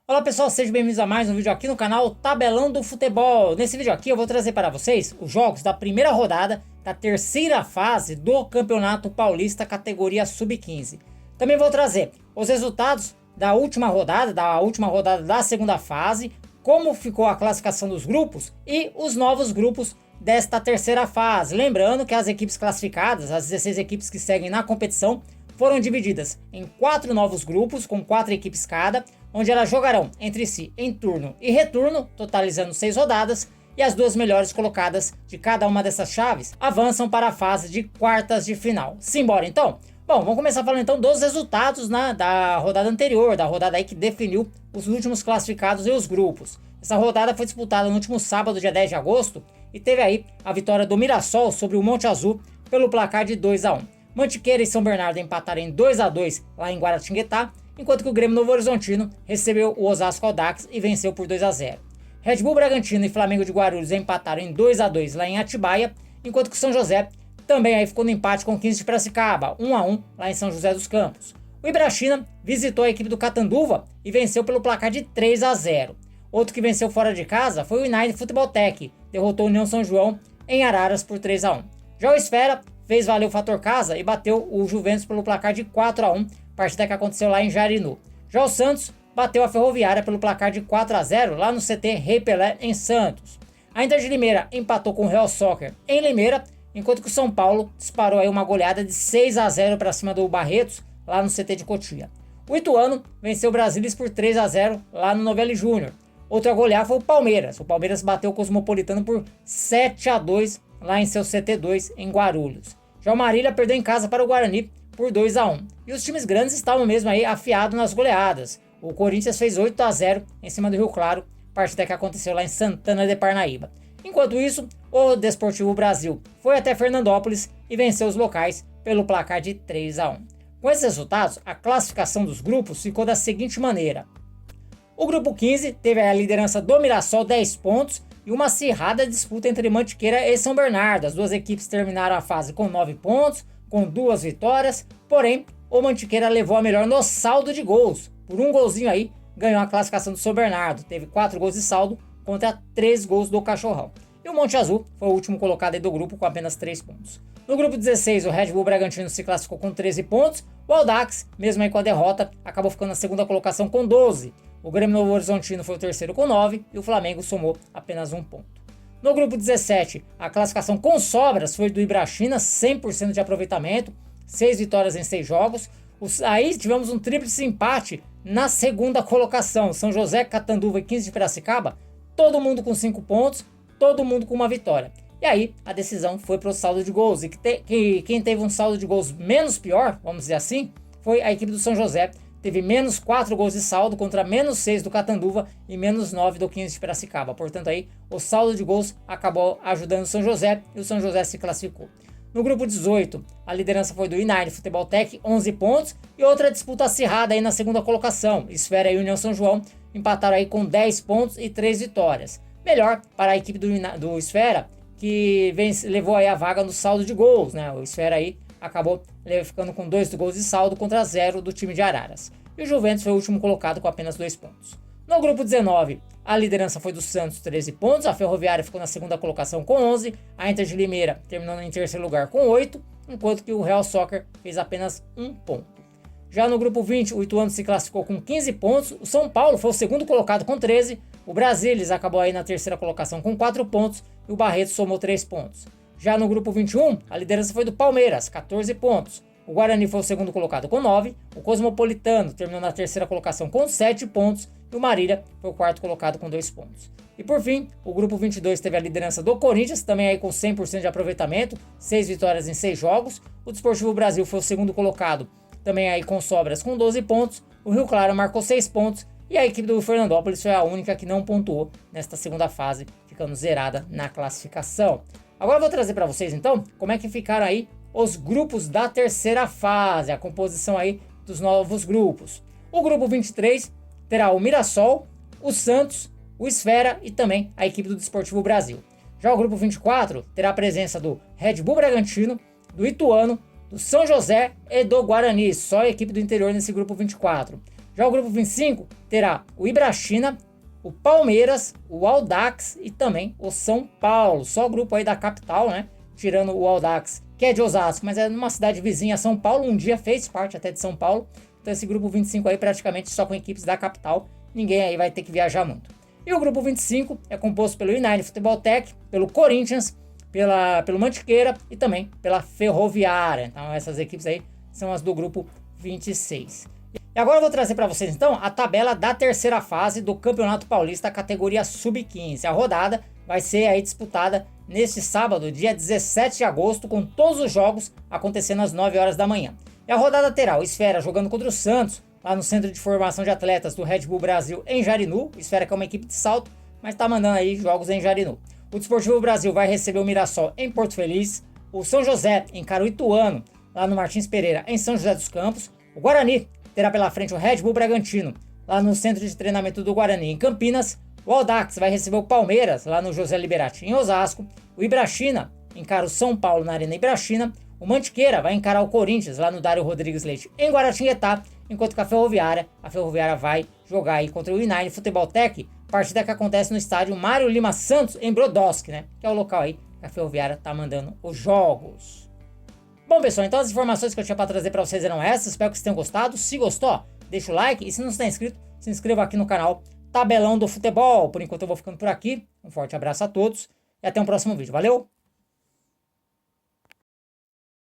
Olá pessoal, sejam bem-vindos a mais um vídeo aqui no canal Tabelão do Futebol. Nesse vídeo aqui eu vou trazer para vocês os jogos da primeira rodada da terceira fase do Campeonato Paulista categoria Sub-15. Também vou trazer os resultados da última rodada da segunda fase, como ficou a classificação dos grupos e os novos grupos desta terceira fase. Lembrando que as equipes classificadas, as 16 equipes que seguem na competição, foram divididas em 4 novos grupos, com 4 equipes cada, onde elas jogarão entre si em turno e retorno, totalizando 6 rodadas, e as 2 melhores colocadas de cada uma dessas chaves avançam para a fase de quartas de final. Simbora então? Bom, vamos começar falando então dos resultados da rodada anterior, da rodada aí que definiu os últimos classificados e os grupos. Essa rodada foi disputada no último sábado, dia 10 de agosto, e teve aí a vitória do Mirassol sobre o Monte Azul pelo placar de 2-1. Mantiqueira e São Bernardo empataram em 2-2 lá em Guaratinguetá, enquanto que o Grêmio Novo Horizontino recebeu o Osasco Audax e venceu por 2-0. Red Bull Bragantino e Flamengo de Guarulhos empataram em 2-2 lá em Atibaia, enquanto que o São José também aí ficou no empate com o 15 de Piracicaba, 1-1 lá em São José dos Campos. O Ibrachina visitou a equipe do Catanduva e venceu pelo placar de 3-0. Outro que venceu fora de casa foi o United Futebol Tech, derrotou o União São João em Araras por 3-1. Já o Esfera fez valer o fator casa e bateu o Juventus pelo placar de 4-1, partida que aconteceu lá em Jarinu. Já o Santos bateu a Ferroviária pelo placar de 4-0 lá no CT Rei Pelé em Santos. A Inter de Limeira empatou com o Real Soccer em Limeira, enquanto que o São Paulo disparou aí uma goleada de 6-0 para cima do Barretos lá no CT de Cotia. O Ituano venceu o Brasilis por 3-0 lá no Novelli Júnior. Outro a golear foi o Palmeiras. O Palmeiras bateu o Cosmopolitano por 7-2 lá em seu CT2 em Guarulhos. Já o Marília perdeu em casa para o Guarani por 2-1. E os times grandes estavam mesmo aí afiados nas goleadas. O Corinthians fez 8-0 em cima do Rio Claro, partida que aconteceu lá em Santana de Parnaíba. Enquanto isso, o Desportivo Brasil foi até Fernandópolis e venceu os locais pelo placar de 3-1. Com esses resultados, a classificação dos grupos ficou da seguinte maneira. O grupo 15 teve a liderança do Mirassol 10 pontos e uma acirrada disputa entre Mantiqueira e São Bernardo. As duas equipes terminaram a fase com 9 pontos, com 2 vitórias, porém o Mantiqueira levou a melhor no saldo de gols. Por um golzinho aí, ganhou a classificação do São Bernardo. Teve 4 gols de saldo contra 3 gols do Cachorrão. E o Monte Azul foi o último colocado aí do grupo com apenas 3 pontos. No grupo 16, o Red Bull Bragantino se classificou com 13 pontos. O Audax, mesmo aí com a derrota, acabou ficando na segunda colocação com 12. O Grêmio Novo Horizontino foi o terceiro com 9 e o Flamengo somou apenas 1 ponto. No grupo 17, a classificação com sobras foi do Ibrachina, 100% de aproveitamento, 6 vitórias em 6 jogos. Aí tivemos um tríplice empate na segunda colocação. São José, Catanduva e 15 de Piracicaba, todo mundo com 5 pontos, todo mundo com uma vitória. E aí a decisão foi para o saldo de gols. E quem teve um saldo de gols menos pior, vamos dizer assim, foi a equipe do São José. Teve menos 4 gols de saldo contra menos 6 do Catanduva e menos 9 do 15 de Piracicaba. Portanto, aí o saldo de gols acabou ajudando o São José e o São José se classificou. No grupo 18, a liderança foi do United Futebol Tech, 11 pontos, e outra disputa acirrada aí na segunda colocação. Esfera e União São João empataram aí com 10 pontos e 3 vitórias. Melhor para a equipe do Esfera, que levou aí a vaga no saldo de gols, né? O Esfera aí acabou ficando com 2 gols de saldo contra 0 do time de Araras. E o Juventus foi o último colocado com apenas 2 pontos. No grupo 19, a liderança foi do Santos, 13 pontos. A Ferroviária ficou na segunda colocação com 11. A Inter de Limeira terminou em terceiro lugar com 8, enquanto que o Real Soccer fez apenas 1 ponto. Já no grupo 20, o Ituano se classificou com 15 pontos. O São Paulo foi o segundo colocado com 13. O Brasilis acabou aí na terceira colocação com 4 pontos. E o Barretos somou 3 pontos. Já no grupo 21, a liderança foi do Palmeiras, 14 pontos. O Guarani foi o segundo colocado com 9. O Cosmopolitano terminou na terceira colocação com 7 pontos. E o Marília foi o quarto colocado com 2 pontos. E por fim, o grupo 22 teve a liderança do Corinthians, também aí com 100% de aproveitamento, 6 vitórias em 6 jogos. O Desportivo Brasil foi o segundo colocado, também aí com sobras com 12 pontos. O Rio Claro marcou 6 pontos. E a equipe do Fernandópolis foi a única que não pontuou nesta segunda fase, ficando zerada na classificação. Agora eu vou trazer para vocês então como é que ficaram aí os grupos da terceira fase, a composição aí dos novos grupos. O grupo 23 terá o Mirassol, o Santos, o Esfera e também a equipe do Desportivo Brasil. Já o grupo 24 terá a presença do Red Bull Bragantino, do Ituano, do São José e do Guarani, só a equipe do interior nesse grupo 24. Já o grupo 25 terá o Ibrachina, o Palmeiras, o Audax e também o São Paulo. Só o grupo aí da capital, né? Tirando o Audax, que é de Osasco, mas é numa cidade vizinha a São Paulo. Um dia fez parte até de São Paulo. Então esse grupo 25 aí praticamente só com equipes da capital. Ninguém aí vai ter que viajar muito. E o grupo 25 é composto pelo United Futebol Tech, pelo Corinthians, pelo Mantiqueira e também pela Ferroviária. Então essas equipes aí são as do grupo 26. E agora eu vou trazer para vocês então a tabela da terceira fase do Campeonato Paulista categoria Sub-15. A rodada vai ser aí disputada neste sábado, dia 17 de agosto, com todos os jogos acontecendo às 9 horas da manhã. E a rodada terá o Esfera jogando contra o Santos, lá no Centro de Formação de Atletas do Red Bull Brasil em Jarinu. O Esfera que é uma equipe de salto, mas está mandando aí jogos em Jarinu. O Desportivo Brasil vai receber o Mirassol em Porto Feliz. O São José em Caruituano, lá no Martins Pereira em São José dos Campos. O Guarani terá pela frente o Red Bull Bragantino, lá no Centro de Treinamento do Guarani em Campinas. O Audax vai receber o Palmeiras, lá no José Liberati em Osasco. O Ibrachina encara o São Paulo na Arena Ibrachina. O Mantiqueira vai encarar o Corinthians, lá no Dário Rodrigues Leite em Guaratinguetá. Enquanto que a Ferroviária vai jogar aí contra o United Futebol Tech, partida que acontece no estádio Mário Lima Santos, em Brodowski, né? Que é o local aí que a Ferroviária tá mandando os jogos. Bom, pessoal, então as informações que eu tinha para trazer para vocês eram essas. Espero que vocês tenham gostado. Se gostou, deixa o like. E se não está inscrito, se inscreva aqui no canal Tabelão do Futebol. Por enquanto eu vou ficando por aqui. Um forte abraço a todos e até um próximo vídeo. Valeu!